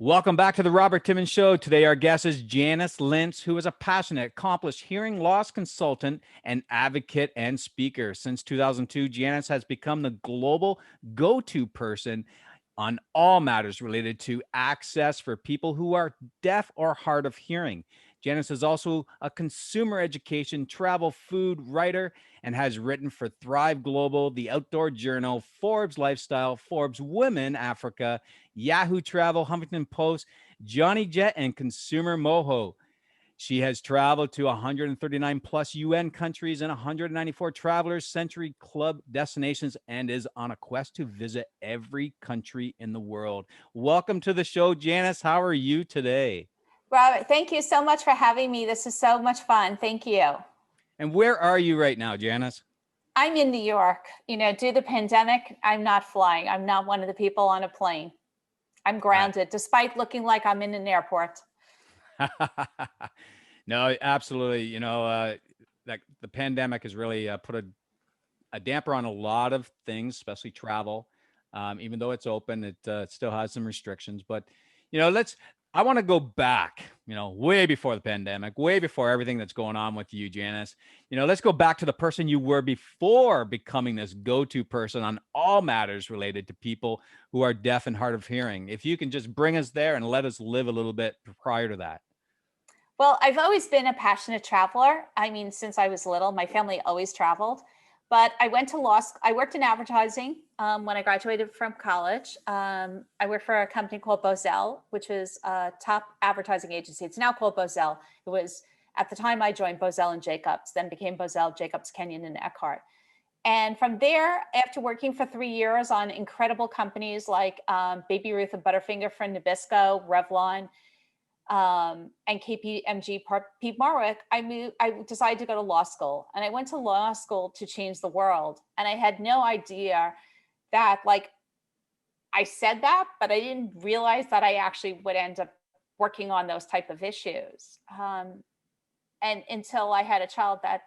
Welcome back to the Robert Timmons Show. Today, our guest is Janice Lintz, who is a passionate, accomplished hearing loss consultant and advocate and speaker. Since 2002, Janice has become the global go-to person on all matters related to access for people who are deaf or hard of hearing. Janice is also a consumer education, travel, food writer, and has written for Thrive Global, The Outdoor Journal, Forbes Lifestyle, Forbes Woman Africa, Yahoo Travel, Huffington Post, Johnny Jet, and Consumer Mojo. She has traveled to 139 plus UN countries and 194 Travelers Century Club destinations and is on a quest to visit every country in the world. Welcome to the show, Janice. How are you today? Robert, thank you so much for having me. This is so much fun. Thank you. And where are you right now, Janice? I'm in New York. Due to the pandemic, I'm not flying. I'm not one of the people on a plane. I'm grounded, despite looking like I'm in an airport. No, absolutely. Like the pandemic has really put a damper on a lot of things, especially travel. Even though it's open, it still has some restrictions. But I want to go back, way before the pandemic, way before everything that's going on with you, Janice. Let's go back to the person you were before becoming this go-to person on all matters related to people who are deaf and hard of hearing. If you can just bring us there and let us live a little bit prior to that. Well, I've always been a passionate traveler. Since I was little, my family always traveled. But I went to law school. I worked in advertising when I graduated from college. I worked for a company called Bozell, which is a top advertising agency. It's now called Bozell. It was, at the time I joined, Bozell and Jacobs, then became Bozell, Jacobs, Kenyon, and Eckhart. And from there, after working for 3 years on incredible companies like Baby Ruth and Butterfinger for Nabisco, Revlon, and KPMG Pete Marwick, I decided to go to law school, and I went to law school to change the world. And I had no idea that, I said that, but I didn't realize that I actually would end up working on those type of issues. And until I had a child that,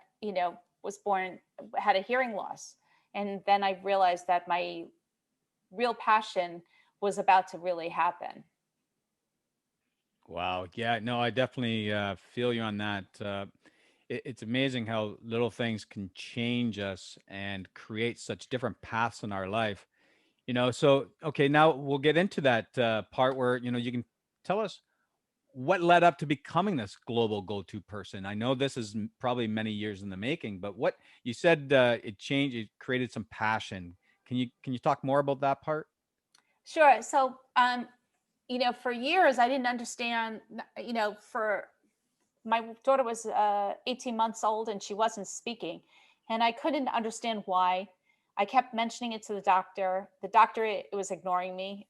was born, had a hearing loss. And then I realized that my real passion was about to really happen. Wow. Yeah, no, I definitely feel you on that. It's amazing how little things can change us and create such different paths in our life. So, okay, now we'll get into that part where, you can tell us what led up to becoming this global go-to person. I know this is probably many years in the making, but what you said, it changed, it created some passion. Can you talk more about that part? Sure. So, for years, I didn't understand, for my daughter was 18 months old and she wasn't speaking. And I couldn't understand why. I kept mentioning it to the doctor. The doctor it was ignoring me,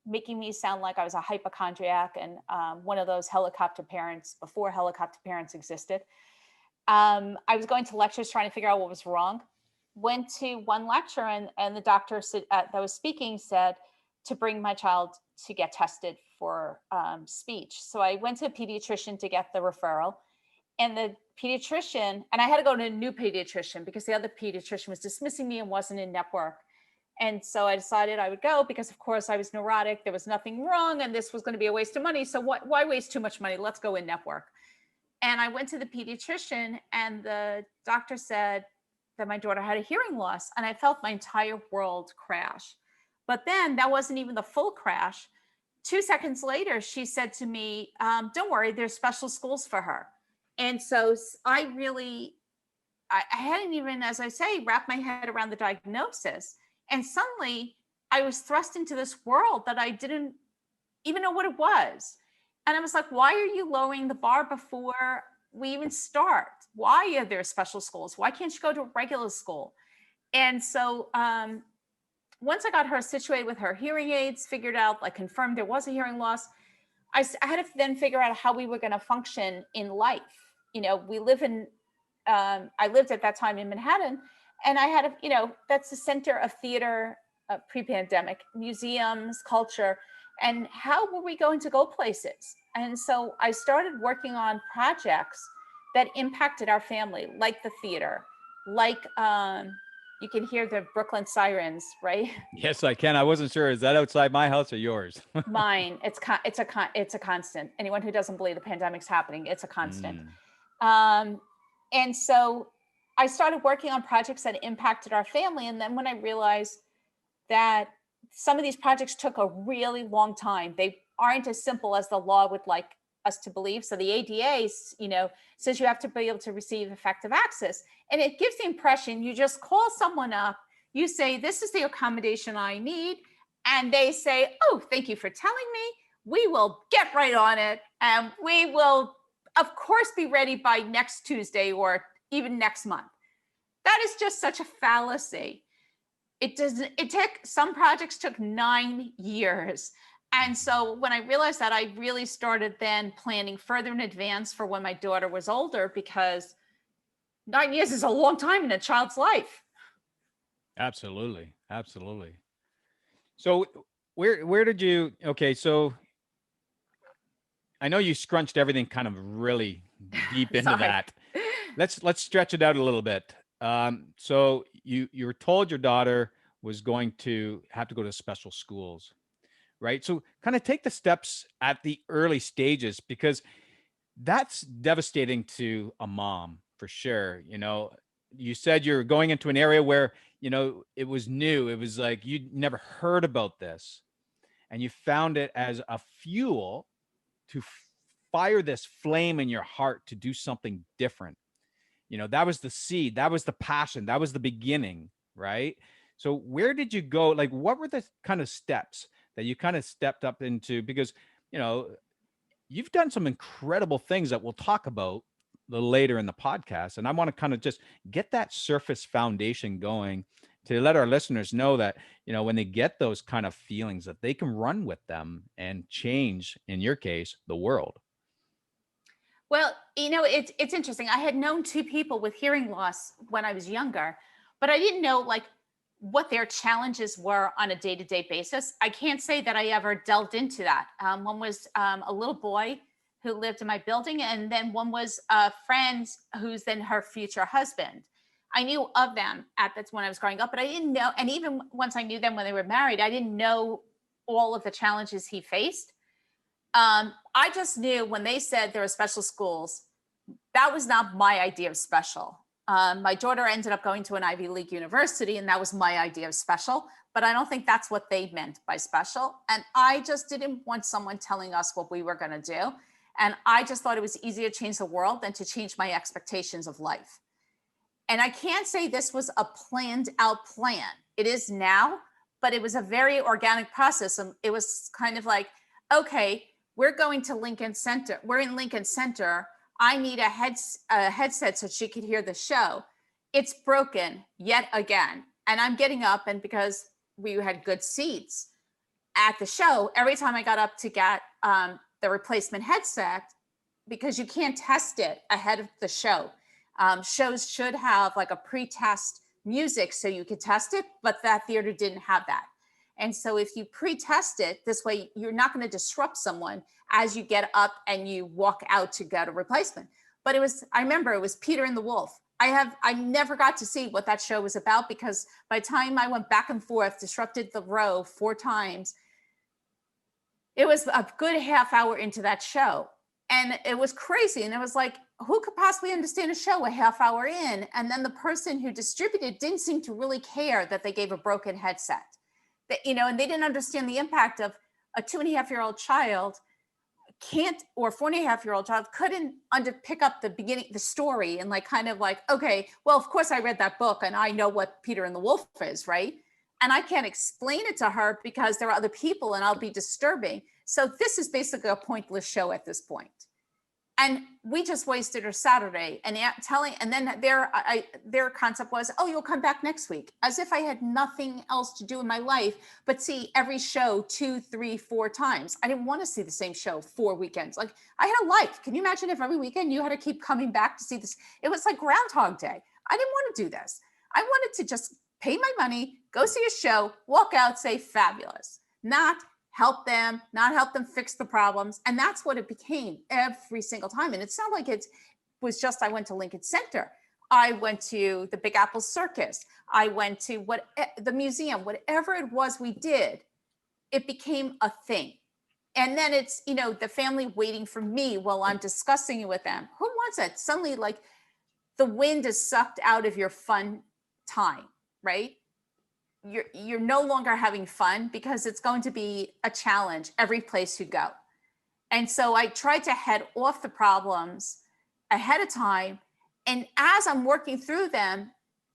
making me sound like I was a hypochondriac and one of those helicopter parents before helicopter parents existed. I was going to lectures trying to figure out what was wrong. Went to one lecture and the doctor that was speaking said to bring my child to get tested for speech. So I went to a pediatrician to get the referral, and the pediatrician, and I had to go to a new pediatrician because the other pediatrician was dismissing me and wasn't in network. And so I decided I would go because, of course, I was neurotic. There was nothing wrong, and this was going to be a waste of money. So why waste too much money? Let's go in network. And I went to the pediatrician, and the doctor said that my daughter had a hearing loss, and I felt my entire world crash. But then that wasn't even the full crash. 2 seconds later, she said to me, don't worry, there's special schools for her. And so I hadn't even, as I say, wrapped my head around the diagnosis. And suddenly I was thrust into this world that I didn't even know what it was. And I was like, why are you lowering the bar before we even start? Why are there special schools? Why can't you go to a regular school? And so, once I got her situated with her hearing aids, figured out, confirmed there was a hearing loss, I had to then figure out how we were going to function in life. We live in, I lived at that time in Manhattan, and I had, that's the center of theater pre-pandemic, museums, culture, and how were we going to go places? And so I started working on projects that impacted our family, like the theater, like, you can hear the Brooklyn sirens, right? Yes, I can. I wasn't sure. Is that outside my house or yours? Mine. It's a constant. Anyone who doesn't believe the pandemic's happening, it's a constant. Mm. And so I started working on projects that impacted our family. And then when I realized that some of these projects took a really long time, they aren't as simple as the law would like us to believe. So the ADA, says you have to be able to receive effective access. And it gives the impression you just call someone up, you say, this is the accommodation I need. And they say, oh, thank you for telling me. We will get right on it. And we will, of course, be ready by next Tuesday or even next month. That is just such a fallacy. Some projects took 9 years. And so when I realized that, I really started then planning further in advance for when my daughter was older, because 9 years is a long time in a child's life. Absolutely. Absolutely. So where did you, okay, so I know you scrunched everything kind of really deep into Sorry. that. Let's stretch it out a little bit. So you were told your daughter was going to have to go to special schools, right? So kind of take the steps at the early stages, because that's devastating to a mom for sure. You said you're going into an area where, it was new. It was like you'd never heard about this, and you found it as a fuel to fire this flame in your heart to do something different. That was the seed, that was the passion, that was the beginning, right? So where did you go? Like, what were the kind of steps that you kind of stepped up into? Because, you've done some incredible things that we'll talk about a little later in the podcast. And I want to kind of just get that surface foundation going to let our listeners know that, when they get those kind of feelings, that they can run with them and change, in your case, the world. Well, it's interesting. I had known 2 people with hearing loss when I was younger, but I didn't know like what their challenges were on a day-to-day basis. I can't say that I ever delved into that. One was a little boy who lived in my building, and then one was a friend who's then her future husband. I knew of them that's when I was growing up, but I didn't know. And even once I knew them when they were married, I didn't know all of the challenges he faced. I just knew when they said there are special schools, that was not my idea of special. My daughter ended up going to an Ivy League university, and that was my idea of special, but I don't think that's what they meant by special. And I just didn't want someone telling us what we were going to do. And I just thought it was easier to change the world than to change my expectations of life. And I can't say this was a planned out plan. It is now, but it was a very organic process. And it was kind of like, okay, we're going to Lincoln Center. We're in Lincoln Center. I need a headset so she could hear the show. It's broken yet again. And I'm getting up, and because we had good seats at the show, every time I got up to get the replacement headset, because you can't test it ahead of the show. Shows should have like a pre-test music so you could test it, but that theater didn't have that. And so if you pre-test it this way, you're not going to disrupt someone as you get up and you walk out to get a replacement. But I remember it was Peter and the Wolf. I never got to see what that show was about, because by the time I went back and forth, disrupted the row 4 times, it was a good half hour into that show. And it was crazy. And it was like, who could possibly understand a show a half hour in? And then the person who distributed didn't seem to really care that they gave a broken headset. And they didn't understand the impact of a 2.5-year-old child or 4.5-year-old child couldn't pick up the beginning, the story, and like kind of like, okay, well, of course I read that book and I know what Peter and the Wolf is, right? And I can't explain it to her because there are other people and I'll be disturbing. So this is basically a pointless show at this point. And we just wasted her Saturday and then their concept was, oh, you'll come back next week, as if I had nothing else to do in my life but see every show 2, 3, 4 times. I didn't want to see the same show 4 weekends. Like, I had a life. Can you imagine if every weekend you had to keep coming back to see this? It was like Groundhog Day. I didn't want to do this. I wanted to just pay my money, go see a show, walk out, say fabulous, not help them fix the problems. And that's what it became every single time. And it's not like it was just I went to Lincoln Center. I went to the Big Apple Circus. I went to the museum, whatever it was we did, it became a thing. And then it's, the family waiting for me while I'm discussing it with them. Who wants that? Suddenly, like, the wind is sucked out of your fun time, right? You're no longer having fun because it's going to be a challenge every place you go. And so I tried to head off the problems ahead of time. And as I'm working through them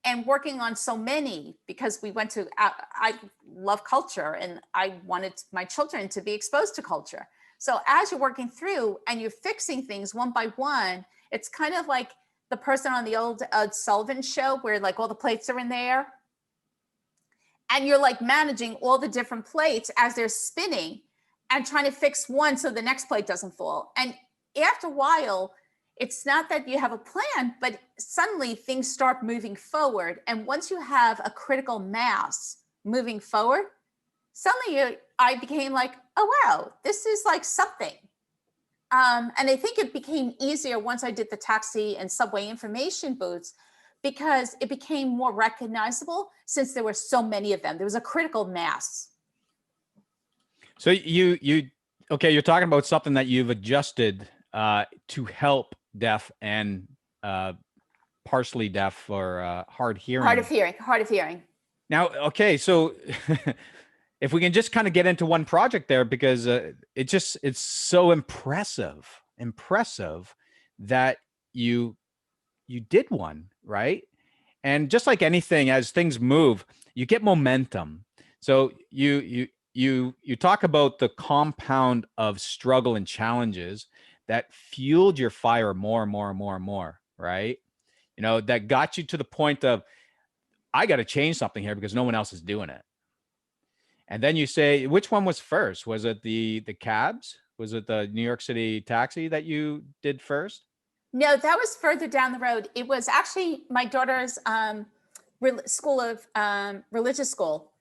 and working on so many, because I love culture and I wanted my children to be exposed to culture. So as you're working through and you're fixing things one by one, it's kind of like the person on the old Sullivan show where like all the plates are in there. And you're like managing all the different plates as they're spinning and trying to fix one so the next plate doesn't fall. And after a while, it's not that you have a plan, but suddenly things start moving forward. And once you have a critical mass moving forward, suddenly I became like, oh, wow, this is like something. And I think it became easier once I did the taxi and subway information booths, because it became more recognizable since there were so many of them. There was a critical mass. So you're talking about something that you've adjusted to help deaf and partially deaf or hard hearing. Hard of hearing. Now, okay, so if we can just kind of get into one project there, because it's so impressive that you did one, right? And just like anything, as things move, you get momentum. So you talk about the compound of struggle and challenges that fueled your fire more and more and more and more, right? That got you to the point of, I got to change something here because no one else is doing it. And then you say, which one was first? Was it the cabs? Was it the New York City taxi that you did first? No, that was further down the road. It was actually my daughter's religious school.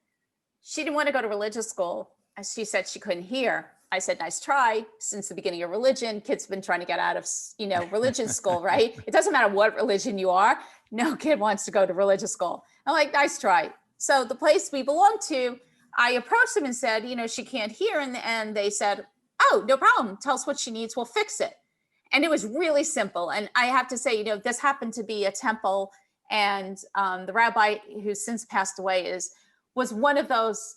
She didn't want to go to religious school. She said she couldn't hear. I said, nice try. Since the beginning of religion, kids have been trying to get out of, religious school, right? It doesn't matter what religion you are. No kid wants to go to religious school. I'm like, nice try. So the place we belong to, I approached them and said, she can't hear. And they said, oh, no problem. Tell us what she needs. We'll fix it. And it was really simple. And I have to say, this happened to be a temple. And the rabbi, who's since passed away, was one of those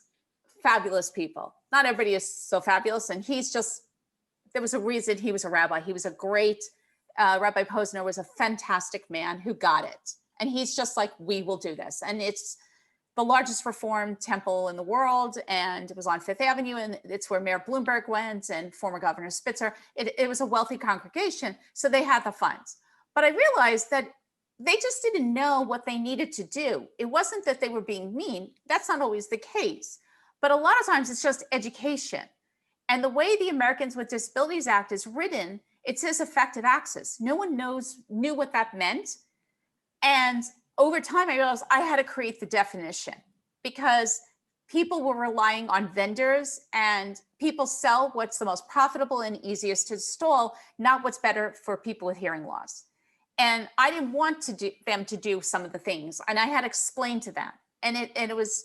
fabulous people. Not everybody is so fabulous. And there was a reason he was a rabbi. He was a great, Rabbi Posner was a fantastic man who got it. And he's just like, we will do this. And it's the largest Reformed temple in the world. And it was on Fifth Avenue. And it's where Mayor Bloomberg went and former Governor Spitzer. It was a wealthy congregation. So they had the funds. But I realized that they just didn't know what they needed to do. It wasn't that they were being mean. That's not always the case. But a lot of times it's just education. And the way the Americans with Disabilities Act is written, it says effective access. No one knew what that meant. And over time, I realized I had to create the definition, because people were relying on vendors, and people sell what's the most profitable and easiest to install, not what's better for people with hearing loss. And I didn't want them to do some of the things, and I had to explain to them. And it was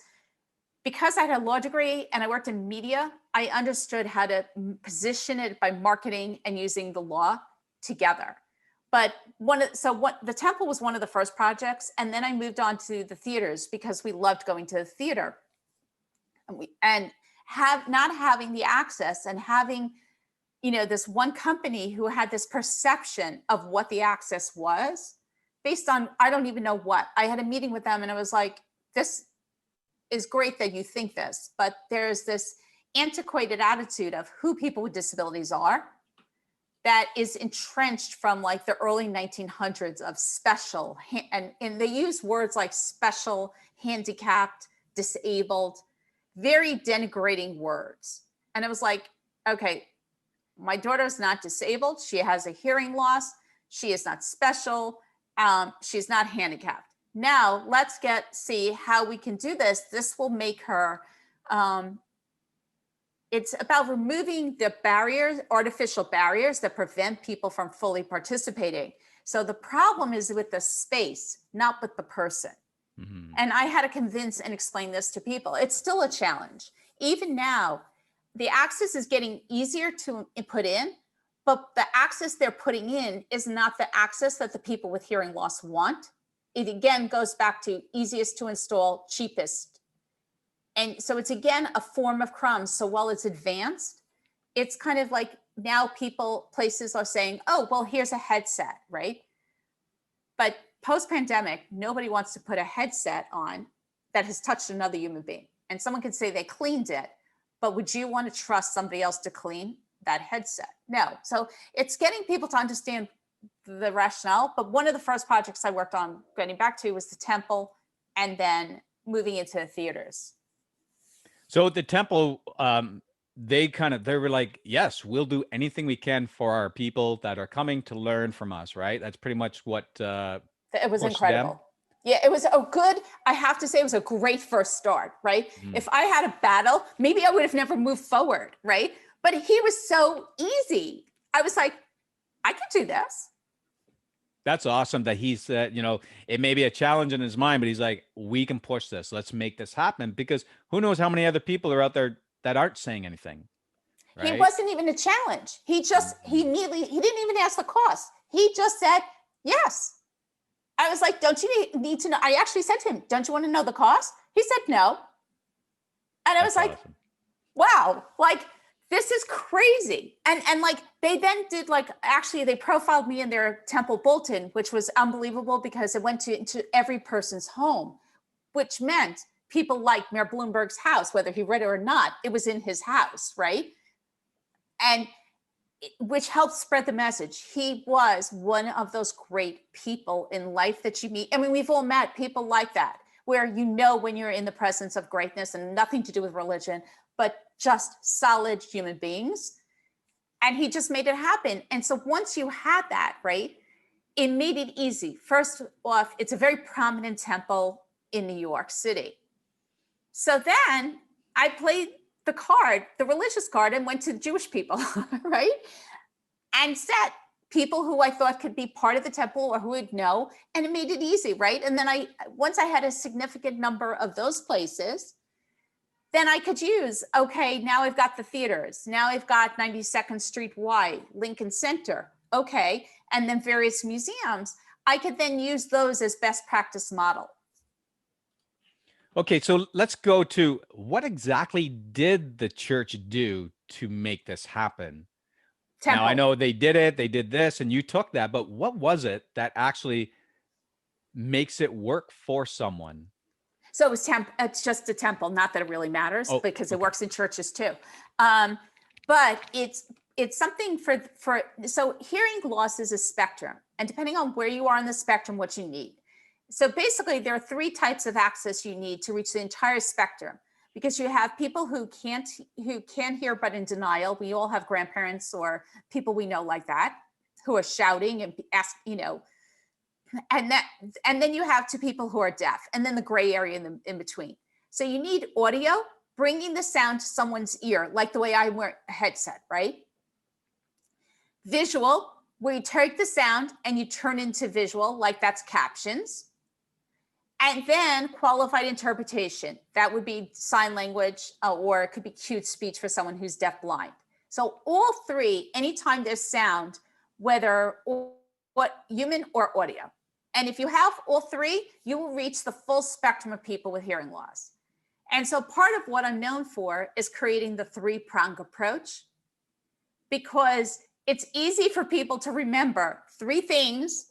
because I had a law degree and I worked in media, I understood how to position it by marketing and using the law together. But the temple was one of the first projects. And then I moved on to the theaters because we loved going to the theater. And not having the access and having, this one company who had this perception of what the access was based on, I don't even know what. I had a meeting with them and I was like, this is great that you think this, but there's this antiquated attitude of who people with disabilities are that is entrenched from like the early 1900s of special, and they use words like special, handicapped, disabled, very denigrating words. And it was like, okay, my daughter's not disabled. She has a hearing loss. She is not special. She's not handicapped. Now let's see how we can do this. This will make her, it's about removing the barriers, artificial barriers that prevent people from fully participating. So the problem is with the space, not with the person. Mhm. And I had to convince and explain this to people. It's still a challenge. Even now, the access is getting easier to put in, but the access they're putting in is not the access that the people with hearing loss want. It again goes back to easiest to install, cheapest. And so it's again a form of crumbs. So while it's advanced, it's kind of like now places are saying, oh, well, here's a headset, right? But post-pandemic, nobody wants to put a headset on that has touched another human being. And someone could say they cleaned it, but would you want to trust somebody else to clean that headset? No. So it's getting people to understand the rationale. But one of the first projects I worked on, getting back to, was the temple, and then moving into the theaters. So at the temple, they were like, yes, we'll do anything we can for our people that are coming to learn from us, right? That's pretty much what it was pushed them. incredible. Yeah, it was a good, I have to say, it was a great first start, right? If I had a battle, maybe I would have never moved forward, right? But he was so easy. I was like, I can do this. That's awesome that he's, it may be a challenge in his mind, but he's like, we can push this. Let's make this happen, because who knows how many other people are out there that aren't saying anything. Right? He wasn't even a challenge. He didn't even ask the cost. He just said, yes. I was like, don't you need to know? I actually said to him, don't you want to know the cost? He said, no. And I was like, awesome. Wow, like, this is crazy. And like, they then did actually they profiled me in their temple bulletin, which was unbelievable because it went to every person's home, which meant people like Mayor Bloomberg's house, whether he read it or not, it was in his house, right? And which helped spread the message. He was one of those great people in life that you meet. I mean, we've all met people like that, where when you're in the presence of greatness, and nothing to do with religion, but just solid human beings. And he just made it happen. And so once you had that, right, it made it easy. First off, it's a very prominent temple in New York City. So then I played the religious card, and went to Jewish people, right? And set people who I thought could be part of the temple or who would know, and it made it easy, right? And then once I had a significant number of those places, then I could use, okay, now I've got the theaters. Now I've got 92nd Street wide, Lincoln Center. Okay. And then various museums. I could then use those as best practice model. Okay, so let's go to what exactly did the church do to make this happen? Temple. Now, I know they did this, and you took that, but what was it that actually makes it work for someone? So it's just a temple, not that it really matters, because it works in churches too. But it's something so hearing loss is a spectrum, and depending on where you are on the spectrum, what you need. So basically, there are three types of access you need to reach the entire spectrum, because you have people who can hear but in denial. We all have grandparents or people we know like that, who are shouting and ask, and then you have two people who are deaf, and then the gray area in between. So you need audio, bringing the sound to someone's ear, like the way I wear a headset, right? Visual, where you take the sound and you turn into visual, like that's captions. And then qualified interpretation. That would be sign language, or it could be cute speech for someone who's deafblind. So all three, anytime there's sound, whether human or audio. And if you have all three, you will reach the full spectrum of people with hearing loss. And so part of what I'm known for is creating the three-prong approach, because it's easy for people to remember three things.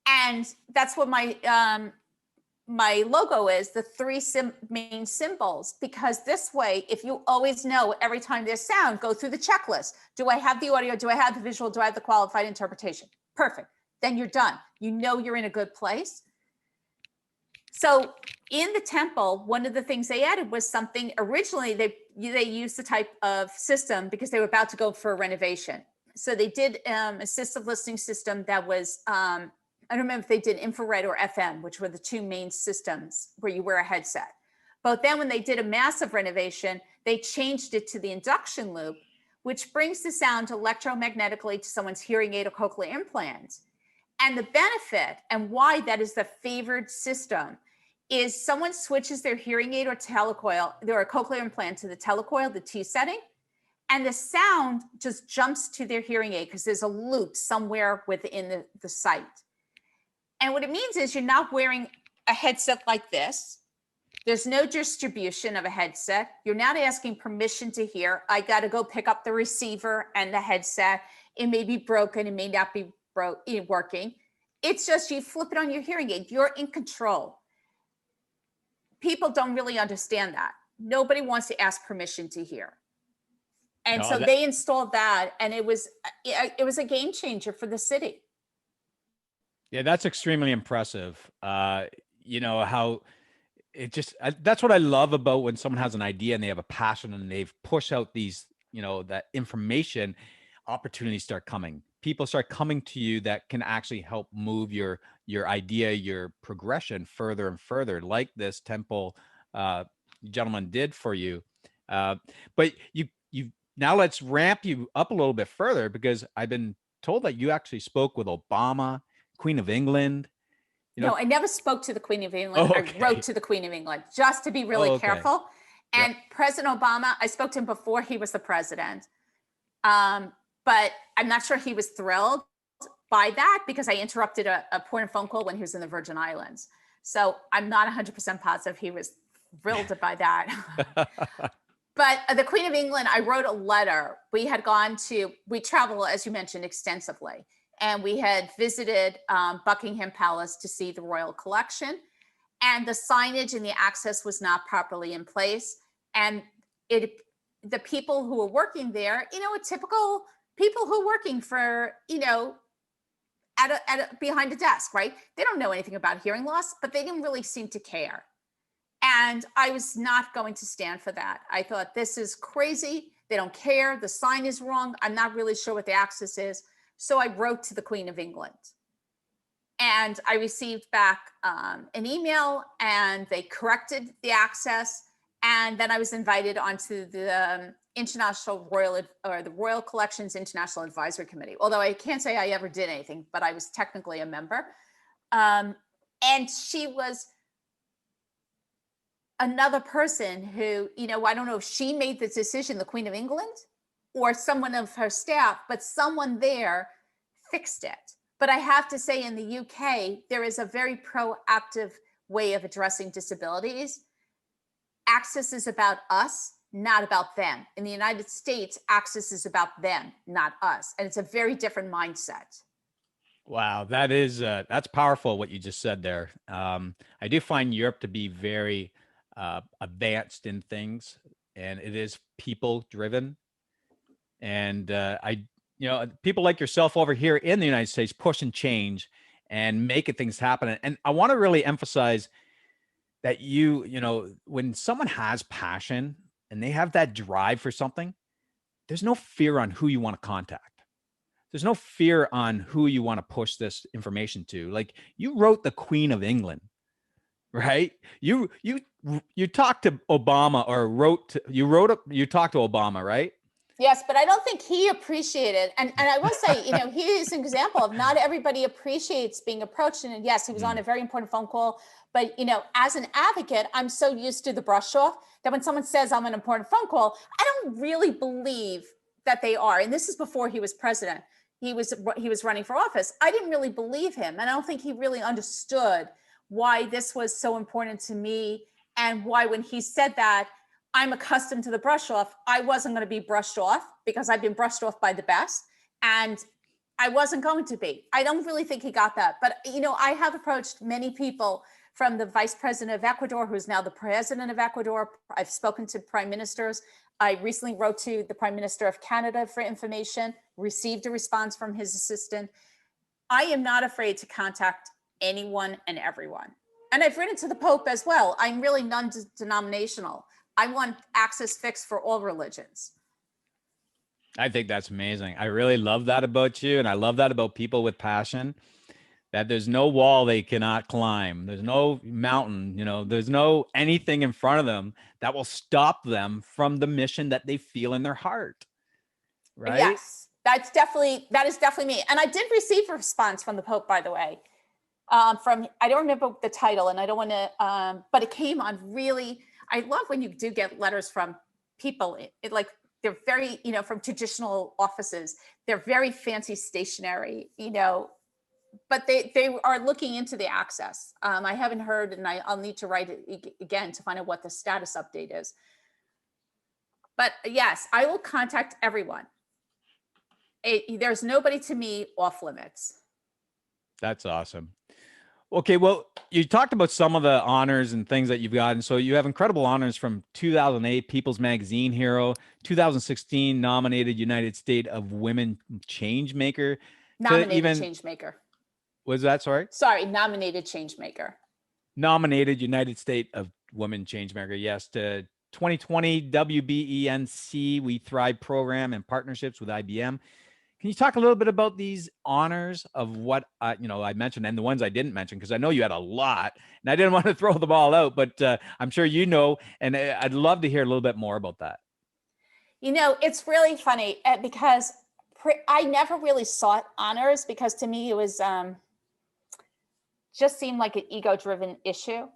And that's what my logo is, the three main symbols, because this way, if you always know every time there's sound, go through the checklist. Do I have the audio? Do I have the visual? Do I have the qualified interpretation? Perfect. Then you're done. You're in a good place. So in the temple, one of the things they added was something originally they used the type of system because they were about to go for a renovation. So they did assistive listening system that was, I don't remember if they did infrared or FM, which were the two main systems where you wear a headset. But then when they did a massive renovation, they changed it to the induction loop, which brings the sound electromagnetically to someone's hearing aid or cochlear implant. And the benefit and why that is the favored system is someone switches their hearing aid or telecoil, or cochlear implant to the telecoil, the T setting, and the sound just jumps to their hearing aid because there's a loop somewhere within the site. And what it means is you're not wearing a headset like this. There's no distribution of a headset. You're not asking permission to hear. I got to go pick up the receiver and the headset. It may be broken. It may not be working. It's just you flip it on your hearing aid. You're in control. People don't really understand that. Nobody wants to ask permission to hear. And so they installed that, and it was a game changer for the city. Yeah, that's extremely impressive. You know, how it just, that's what I love about when someone has an idea and they have a passion and they've pushed out these, you know, that information, opportunities start coming. People start coming to you that can actually help move your idea, your progression further and further, like this Temple gentleman did for you. But you now let's ramp you up a little bit further, because I've been told that you actually spoke with Obama, Queen of England. You know, no, I never spoke to the Queen of England. Oh, okay. I wrote to the Queen of England just to be really careful. And yep. President Obama, I spoke to him before he was the president. But I'm not sure he was thrilled by that, because I interrupted a important phone call when he was in the Virgin Islands. So I'm not 100% positive he was thrilled by that. But the Queen of England, I wrote a letter. We travel, as you mentioned, extensively. And we had visited Buckingham Palace to see the royal collection. And the signage and the access was not properly in place. And the people who were working there, you know, typical people who are working for, you know, behind a desk, right? They don't know anything about hearing loss, but they didn't really seem to care. And I was not going to stand for that. I thought, this is crazy. They don't care. The sign is wrong. I'm not really sure what the access is. So I wrote to the Queen of England. And I received back an email, and they corrected the access. And then I was invited onto the the Royal Collections International Advisory Committee. Although I can't say I ever did anything, but I was technically a member. And she was another person who, you know, I don't know if she made the decision, the Queen of England, or someone of her staff, but someone there fixed it. But I have to say, in the UK, there is a very proactive way of addressing disabilities. Access is about us, not about them. In the United States, access is about them, not us. And it's a very different mindset. Wow, that is that's powerful what you just said there. I do find Europe to be very advanced in things, and it is people driven. And you know, people like yourself over here in the United States pushing change and making things happen. And I want to really emphasize that you know, when someone has passion and they have that drive for something, there's no fear on who you want to contact. There's no fear on who you want to push this information to. Like, you wrote the Queen of England, right? You talked to Obama, or you talked to Obama, right? Yes, but I don't think he appreciated, and I will say, you know, he is an example of not everybody appreciates being approached. And yes, he was on a very important phone call, but, you know, as an advocate, I'm so used to the brush off that when someone says I'm an important phone call, I don't really believe that they are. And this is before he was president. He was running for office. I didn't really believe him. And I don't think he really understood why this was so important to me, and why, when he said that, I'm accustomed to the brush off, I wasn't going to be brushed off, because I've been brushed off by the best, and I wasn't going to be. I don't really think he got that. But, you know, I have approached many people, from the vice president of Ecuador, who's now the president of Ecuador. I've spoken to prime ministers. I recently wrote to the Prime Minister of Canada for information, received a response from his assistant. I am not afraid to contact anyone and everyone. And I've written to the Pope as well. I'm really non-denominational. I want access fixed for all religions. I think that's amazing. I really love that about you. And I love that about people with passion, that there's no wall they cannot climb. There's no mountain, you know, there's no anything in front of them that will stop them from the mission that they feel in their heart. Right? Yes. that is definitely me. And I did receive a response from the Pope, by the way, from, I don't remember the title, and I don't want to, but it came on really, I love when you do get letters from people, like they're very, from traditional offices, they're very fancy stationery, but they are looking into the access. I haven't heard, and I'll need to write it again to find out what the status update is. But yes, I will contact everyone. There's nobody to me off limits. That's awesome. Okay, well, you talked about some of the honors and things that you've gotten. So you have incredible honors from 2008 People's Magazine Hero, 2016 nominated United States of Women Changemaker, Nominated Changemaker. Was that, sorry? Sorry, nominated Changemaker. Nominated United States of Women Changemaker, yes, to 2020 WBENC WeThrive Program and partnerships with IBM. Can you talk a little bit about these honors of what I mentioned and the ones I didn't mention, because I know you had a lot and I didn't want to throw them all out, but I'm sure and I'd love to hear a little bit more about that. It's really funny because I never really sought honors, because to me it was just seemed like an ego-driven issue.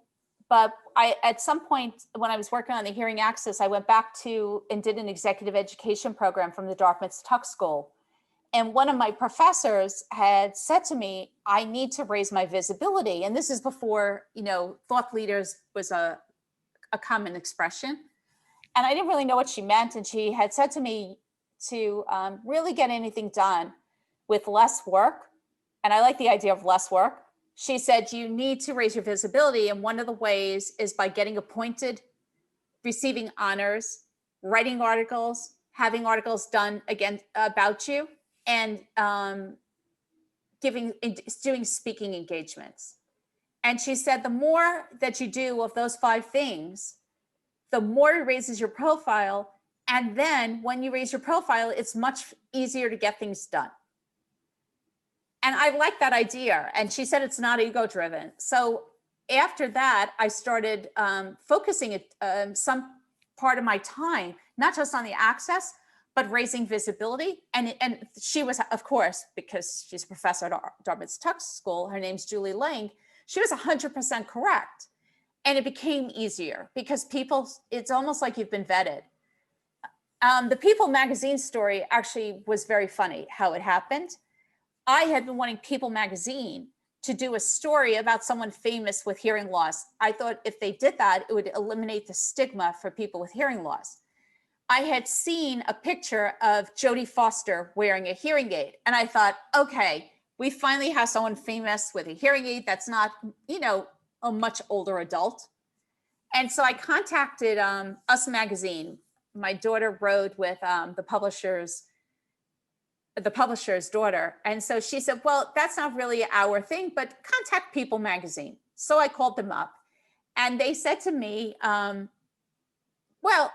But at some point when I was working on the hearing access, I went back to and did an executive education program from the Dartmouth Tuck School. And one of my professors had said to me, I need to raise my visibility. And this is before, thought leaders was a common expression. And I didn't really know what she meant. And she had said to me to really get anything done with less work. And I like the idea of less work. She said, you need to raise your visibility. And one of the ways is by getting appointed, receiving honors, writing articles, having articles done again about you, and doing speaking engagements. And she said, the more that you do of those 5 things, the more it raises your profile. And then when you raise your profile, it's much easier to get things done. And I like that idea. And she said it's not ego driven. So after that, I started focusing some part of my time, not just on the access, but raising visibility. And she was, of course, because she's a professor at Dartmouth Tuck School, her name's Julie Lang, she was 100% correct. And it became easier because it's almost like you've been vetted. The People magazine story actually was very funny how it happened. I had been wanting People magazine to do a story about someone famous with hearing loss. I thought if they did that, it would eliminate the stigma for people with hearing loss. I had seen a picture of Jodie Foster wearing a hearing aid. And I thought, okay, we finally have someone famous with a hearing aid that's not, a much older adult. And so I contacted Us Magazine. My daughter rode with the publisher's daughter. And so she said, well, that's not really our thing, but contact People magazine. So I called them up and they said to me, well,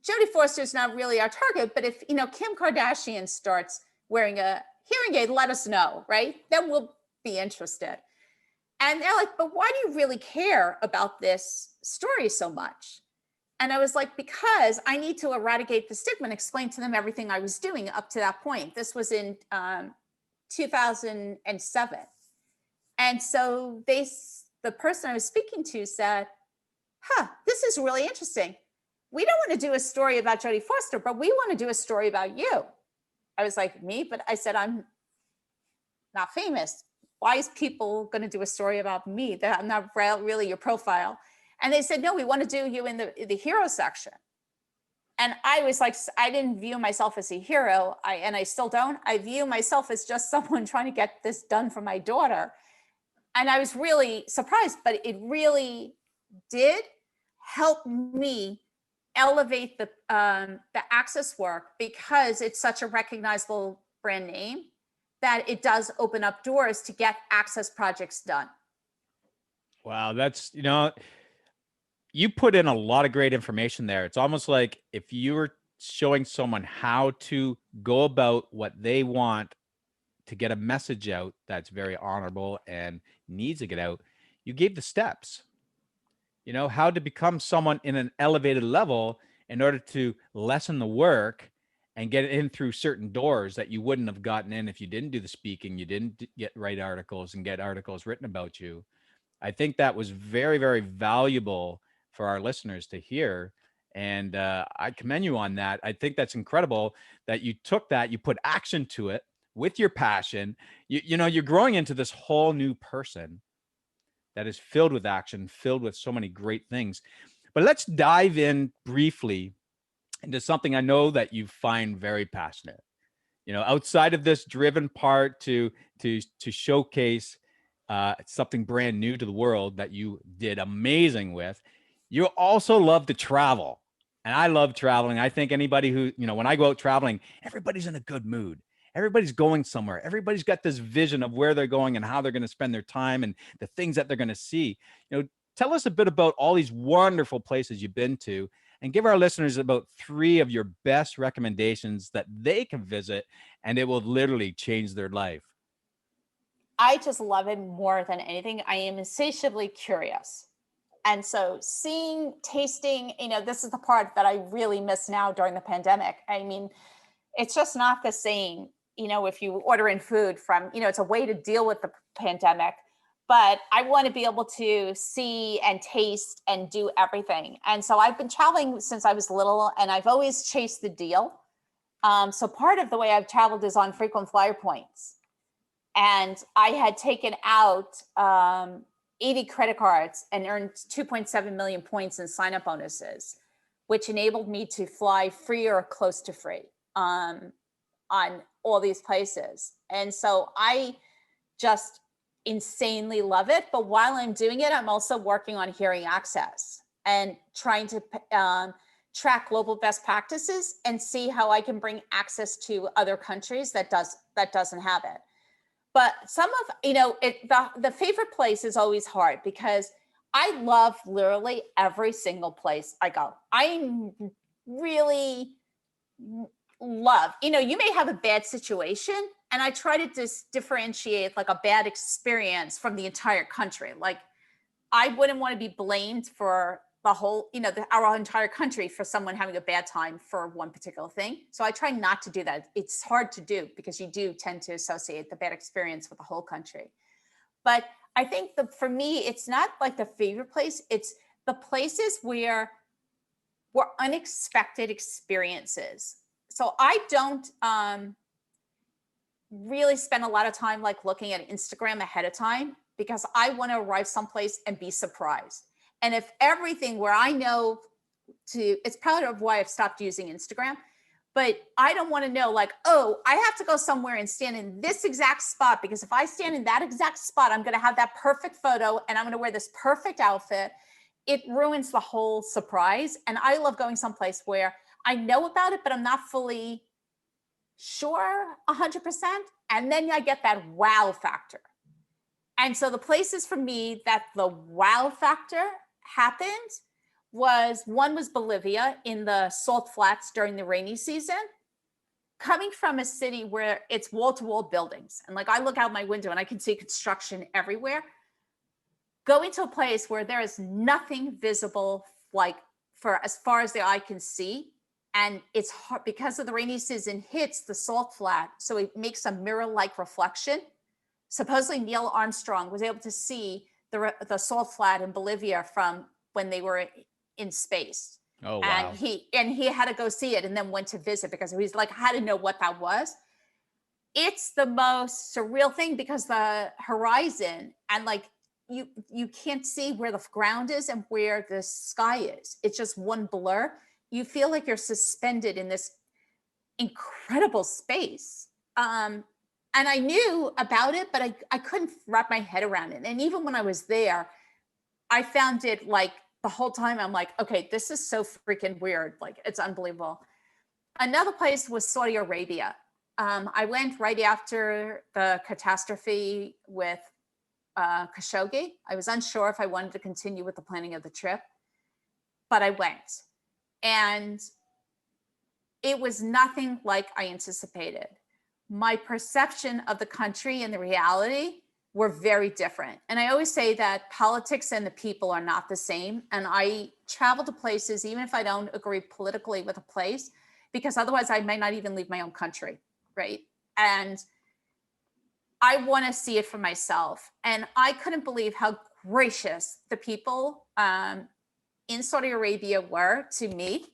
Jodie Foster is not really our target, but if, Kim Kardashian starts wearing a hearing aid, let us know, right? Then we'll be interested. And they're like, but why do you really care about this story so much? And I was like, because I need to eradicate the stigma and explain to them everything I was doing up to that point. This was in 2007. And so the person I was speaking to said, this is really interesting. We don't want to do a story about Jodie Foster, but we want to do a story about you. I was like, me? But I said, I'm not famous. Why is People going to do a story about me? That I'm not really your profile. And they said, no, we want to do you in the hero section. And I was like, I didn't view myself as a hero. And I still don't. I view myself as just someone trying to get this done for my daughter. And I was really surprised, but it really did help me elevate the access work, because it's such a recognizable brand name that it does open up doors to get access projects done. Wow, that's, you put in a lot of great information there. It's almost like if you were showing someone how to go about what they want to get a message out that's very honorable and needs to get out, you gave the steps, how to become someone in an elevated level in order to lessen the work and get in through certain doors that you wouldn't have gotten in if you didn't do the speaking, you didn't write articles and get articles written about you. I think that was very, very valuable for our listeners to hear. And I commend you on that. I think that's incredible that you took that, you put action to it with your passion. You know, you're growing into this whole new person that is filled with action, filled with so many great things. But let's dive in briefly into something I know that you find very passionate. You know, outside of this driven part to showcase something brand new to the world that you did amazing with, you also love to travel. And I love traveling. I think anybody who, you know, when I go out traveling, everybody's in a good mood. Everybody's going somewhere. Everybody's got this vision of where they're going and how they're going to spend their time and the things that they're going to see. You know, tell us a bit about all these wonderful places you've been to, and give our listeners about 3 of your best recommendations that they can visit, and it will literally change their life. I just love it more than anything. I am insatiably curious. And so seeing, tasting, you know, this is the part that I really miss now during the pandemic. I mean, it's just not the same, you know, if you order in food from, you know, it's a way to deal with the pandemic, but I want to be able to see and taste and do everything. And so I've been traveling since I was little, and I've always chased the deal. So part of the way I've traveled is on frequent flyer points. And I had taken out 80 credit cards and earned 2.7 million points in sign-up bonuses, which enabled me to fly free or close to free on all these places. And so I just insanely love it. But while I'm doing it, I'm also working on hearing access and trying to track global best practices and see how I can bring access to other countries that doesn't have it. But some of, you know, the favorite place is always hard because I love literally every single place I go. I really love, you know, you may have a bad situation, and I try to differentiate like a bad experience from the entire country. Like, I wouldn't want to be blamed for the whole, you know, our entire country for someone having a bad time for one particular thing. So I try not to do that. It's hard to do because you do tend to associate the bad experience with the whole country. But I think for me, it's not like the favorite place. It's the places where were unexpected experiences. So I don't really spend a lot of time like looking at Instagram ahead of time, because I want to arrive someplace and be surprised. And if everything where I know it's part of why I've stopped using Instagram, but I don't want to know like, oh, I have to go somewhere and stand in this exact spot, because if I stand in that exact spot, I'm going to have that perfect photo and I'm going to wear this perfect outfit. It ruins the whole surprise. And I love going someplace where I know about it, but I'm not fully sure 100%. And then I get that wow factor. And so the places for me that the wow factor happened was Bolivia in the salt flats during the rainy season. Coming from a city where it's wall-to-wall buildings, and like I look out my window and I can see construction everywhere, going to a place where there is nothing visible, like for as far as the eye can see, and it's hard because of the rainy season hits the salt flat, so it makes a mirror-like reflection. Supposedly Neil Armstrong was able to see the salt flat in Bolivia from when they were in space. Oh, wow. And he had to go see it and then went to visit because he's like, I had to know what that was. It's the most surreal thing because the horizon and like you can't see where the ground is and where the sky is. It's just one blur. You feel like you're suspended in this incredible space. And I knew about it, but I couldn't wrap my head around it. And even when I was there, I found it like the whole time I'm like, okay, this is so freaking weird. Like, it's unbelievable. Another place was Saudi Arabia. I went right after the catastrophe with Khashoggi. I was unsure if I wanted to continue with the planning of the trip, but I went. And it was nothing like I anticipated. My perception of the country and the reality were very different. And I always say that politics and the people are not the same. And I travel to places, even if I don't agree politically with a place, because otherwise I might not even leave my own country, right? And I want to see it for myself. And I couldn't believe how gracious the people in Saudi Arabia were to me.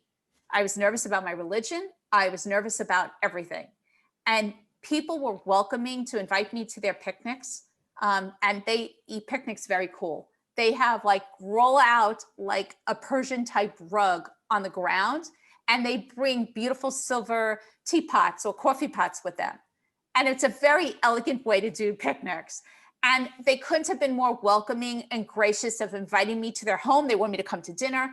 I was nervous about my religion. I was nervous about everything. And people were welcoming to invite me to their picnics. And they eat picnics very cool. They have like roll out like a Persian type rug on the ground, and they bring beautiful silver teapots or coffee pots with them. And it's a very elegant way to do picnics. And they couldn't have been more welcoming and gracious of inviting me to their home. They wanted me to come to dinner.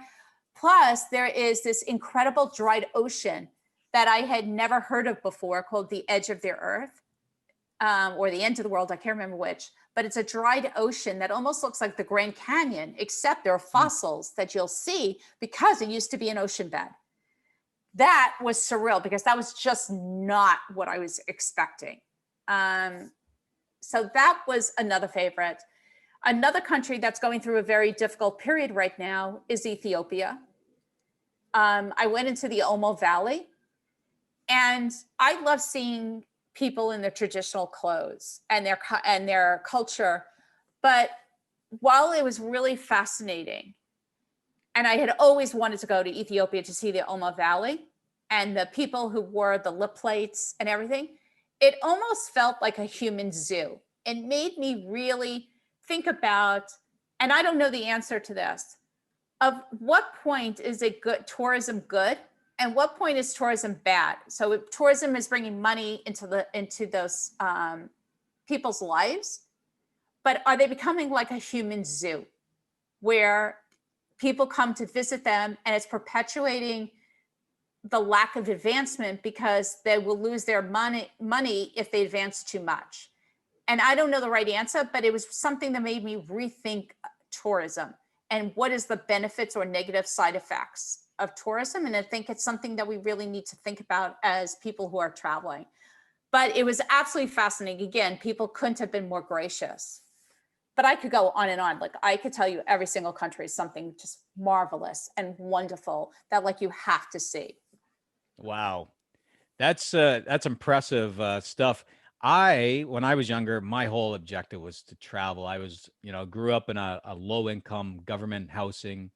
Plus, there is this incredible dried ocean that I had never heard of before called the edge of the earth, or the end of the world. I can't remember which, but it's a dried ocean that almost looks like the Grand Canyon, except there are fossils that you'll see because it used to be an ocean bed. That was surreal because that was just not what I was expecting. So that was another favorite. Another country that's going through a very difficult period right now is Ethiopia. I went into the Omo Valley, and I love seeing people in their traditional clothes and their culture. But while it was really fascinating, and I had always wanted to go to Ethiopia to see the Omo Valley and the people who wore the lip plates and everything, it almost felt like a human zoo. It made me really think about, and I don't know the answer to this, of what point is it good, tourism good, and what point is tourism bad? So if tourism is bringing money into those people's lives, but are they becoming like a human zoo where people come to visit them and it's perpetuating the lack of advancement because they will lose their money if they advance too much? And I don't know the right answer, but it was something that made me rethink tourism and what is the benefits or negative side effects of tourism. And I think it's something that we really need to think about as people who are traveling. But it was absolutely fascinating. Again, people couldn't have been more gracious. But I could go on and on. Like I could tell you every single country is something just marvelous and wonderful that like you have to see. Wow. That's impressive stuff. When I was younger, my whole objective was to travel. I was, grew up in a low income government housing,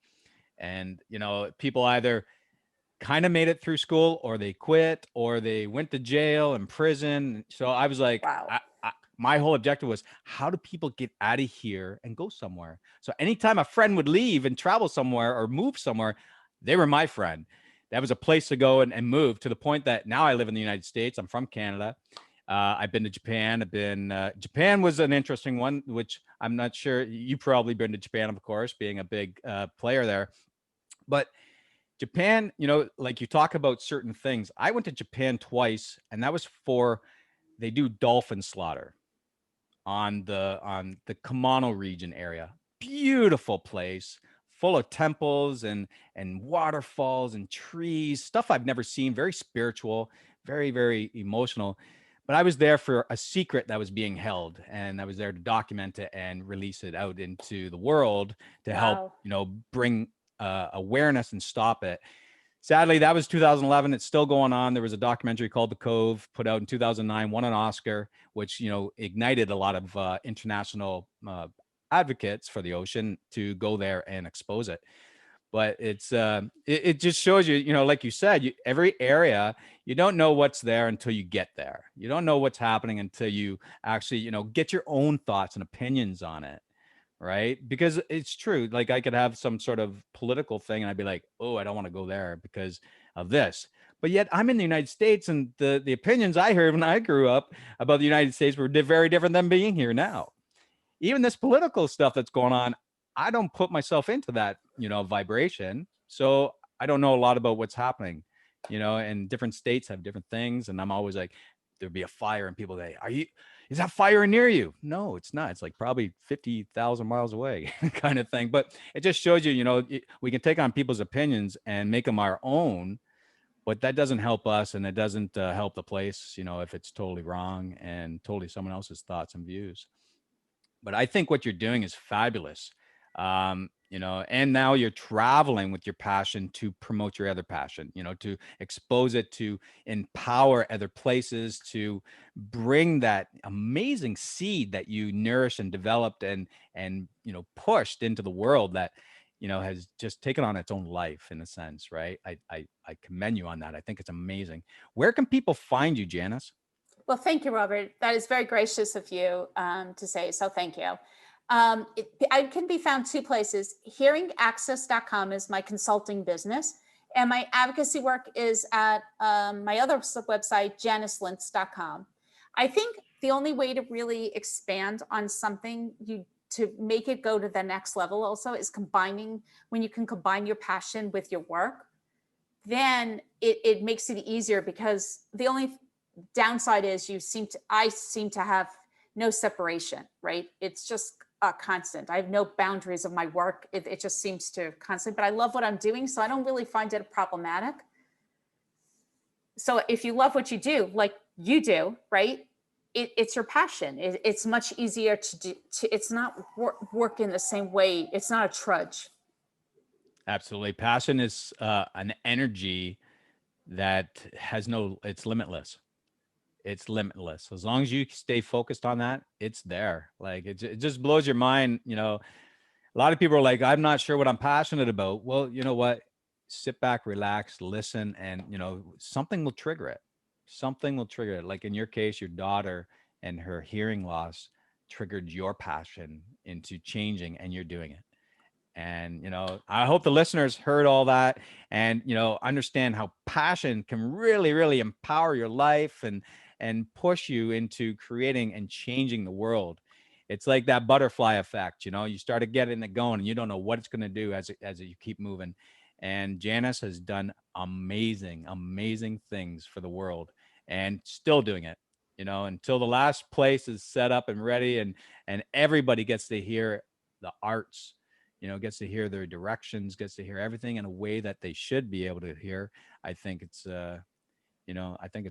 and, people either kind of made it through school or they quit or they went to jail and prison. So I was like, Wow. my whole objective was, how do people get out of here and go somewhere? So anytime a friend would leave and travel somewhere or move somewhere, they were my friend. That was a place to go and move, to the point that now I live in the United States. I'm from Canada. I've been to Japan. Japan was an interesting one, which I'm not sure. You probably been to Japan, of course, being a big player there. But Japan, like you talk about certain things. I went to Japan twice, and that was they do dolphin slaughter on the Kumano region area. Beautiful place, full of temples and waterfalls and trees, stuff I've never seen, very spiritual, very, very emotional. But I was there for a secret that was being held, and I was there to document it and release it out into the world to help, bring awareness and stop it. Sadly, that was 2011. It's still going on. There was a documentary called The Cove, put out in 2009, won an Oscar, which, ignited a lot of international advocates for the ocean to go there and expose it. But it just shows you, like you said, every area, you don't know what's there until you get there. You don't know what's happening until you actually, get your own thoughts and opinions on it. Right. Because it's true. Like I could have some sort of political thing and I'd be like, oh, I don't want to go there because of this. But yet I'm in the United States, and the opinions I heard when I grew up about the United States were very different than being here now. Even this political stuff that's going on, I don't put myself into that, vibration. So I don't know a lot about what's happening, and different states have different things. And I'm always like, there'd be a fire and people say, is that fire near you? No, it's not. It's like probably 50,000 miles away kind of thing. But it just shows you, we can take on people's opinions and make them our own, but that doesn't help us. And it doesn't help the place, if it's totally wrong and totally someone else's thoughts and views. But I think what you're doing is fabulous. And now you're traveling with your passion to promote your other passion, to expose it, to empower other places, to bring that amazing seed that you nourished and developed and pushed into the world that has just taken on its own life in a sense, right? I commend you on that. I think it's amazing. Where can people find you, Janice? Well, thank you, Robert. That is very gracious of you to say, so thank you. I can be found two places. Hearingaccess.com is my consulting business, and my advocacy work is at my other website, JaniceLintz.com. I think the only way to really expand on something, to make it go to the next level also, is when you can combine your passion with your work, then it makes it easier, because the only downside is I seem to have no separation, right? It's just constant. I have no boundaries of my work. It just seems to constant, but I love what I'm doing, so I don't really find it problematic. So if you love what you do, like you do, right? It's your passion. It's much easier to do. It's not work in the same way. It's not a trudge. Absolutely. Passion is an energy that it's limitless. It's limitless. As long as you stay focused on that, it's there. Like it just blows your mind. A lot of people are like, I'm not sure what I'm passionate about. Well, you know what? Sit back, relax, listen, and something will trigger it. Something will trigger it. Like in your case, your daughter and her hearing loss triggered your passion into changing, and you're doing it. And I hope the listeners heard all that and understand how passion can really, really empower your life and push you into creating and changing the world. It's like that butterfly effect. You started getting it going and you don't know what it's going to do as you keep moving. And Janice has done amazing, amazing things for the world and still doing it, until the last place is set up and ready and everybody gets to hear the arts, gets to hear their directions, gets to hear everything in a way that they should be able to hear. I think it's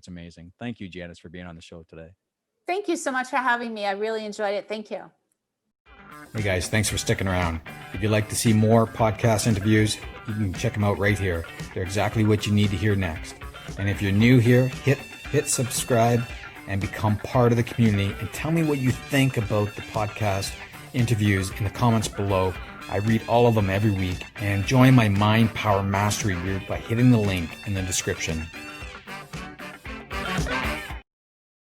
amazing. Thank you, Janice, for being on the show today. Thank you so much for having me. I really enjoyed it. Thank you. Hey guys, thanks for sticking around. If you'd like to see more podcast interviews, you can check them out right here. They're exactly what you need to hear next. And if you're new here, hit subscribe and become part of the community, and tell me what you think about the podcast interviews in the comments below. I read all of them every week, and join my Mind Power Mastery group by hitting the link in the description.